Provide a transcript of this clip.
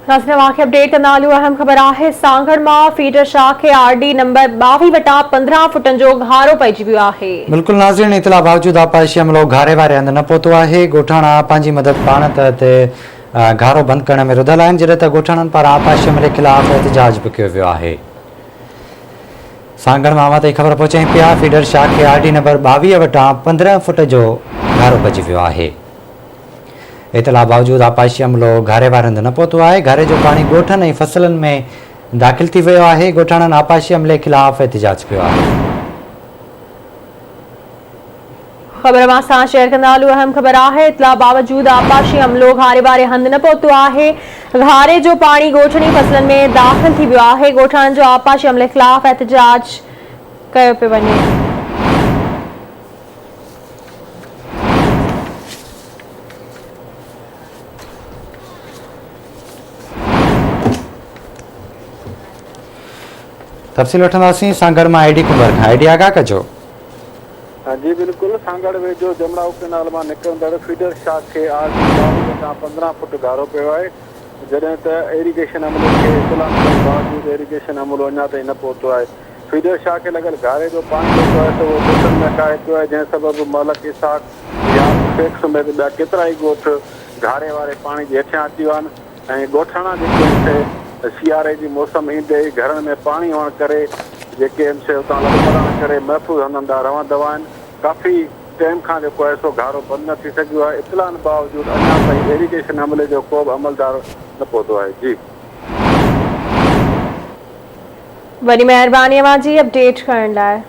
Update कंदालू अहम ख़बर है। सांगड़ मां फीडर शाह के आरडी नंबर 22 वटा 15 फुटन जो घारो पइजी वियो आहे। बिल्कुल नाज़रीन, इतला बावजूद आपाशी अमलो घारे वारे हंध न पहुतो आहे। गोठाणा पंहिंजी मदद पाण त घारो बंद करण में रुधल आहिनि, जॾहिं त गोठाणनि पारां आपाशी अमले खिलाफ़ एहतजाज बि कयो वियो आहे। सांगड़ मां ताईं ख़बर पहुचाई पिया, फीडर शाह के आरडी नंबर 22 वटा 15 फुट जो घारो पइजी वियो आहे। इतला बावजूद आपाशी अमलो घारे वारे हंध न पहुतो आहे। घारे जो पानी गोठनि ऐं फसलनि में दाख़िल थी वियो आहे। गोठाणनि आपाशी अमले खिलाफ़ एहतजाज कयो आहे। खबर मां सां शेयर कंदालू अहम ख़बर है। इतला बावजूद आपाशी अमलो घारे वारे हंध न पहुतो आहे। घारे जो पानी गोठनी फसलनि में दाख़िल थी वियो आहे। गोठाणनि जो आपाशी अमले खिलाफ़ एहतजाज कयो पियो वञे। तफ़सील वठंदासीं सांगड़ मां आईडी कुंवर खां। आईडी आगाह कजो। जी बिल्कुल, सांगड़ वेझो जमराव केनाल मां निकिरंदड़ फीडर शाह के आरडी 15 फुट घारो पियो आहे, जॾहिं त इरीगेशन अमले खे इतला मिलण बावजूद इरीगेशन अमलो अञा ताईं न पहुतो आहे। फीडर शाह खे लॻल घारे जो पाणी जेको आहे त उहो गोठनि में काए पियो आहे, जंहिं सबबु मलक इसाक या फेक्स में ॿिया केतिरा ई ॻोठ घारे वारे पाणी जे हेठियां अची विया आहिनि। ऐं गोठाणा जेके आहिनि सियारे जी मौसम ईंदे ई घरनि में पाणी हुअण करे जेके आहिनि उतां लॻभॻि करे महफ़ूज़ हलंदा रहंदा आहिनि। काफ़ी टाइम खां जेको आहे सो घारो बंदि न थी सघियो आहे। इतलानि बावजूद अञा ताईं इरीगेशन अमले जो को बि अमलदार न पहुतो आहे। जी वॾी महिरबानी जी अपडेट करण लाइ।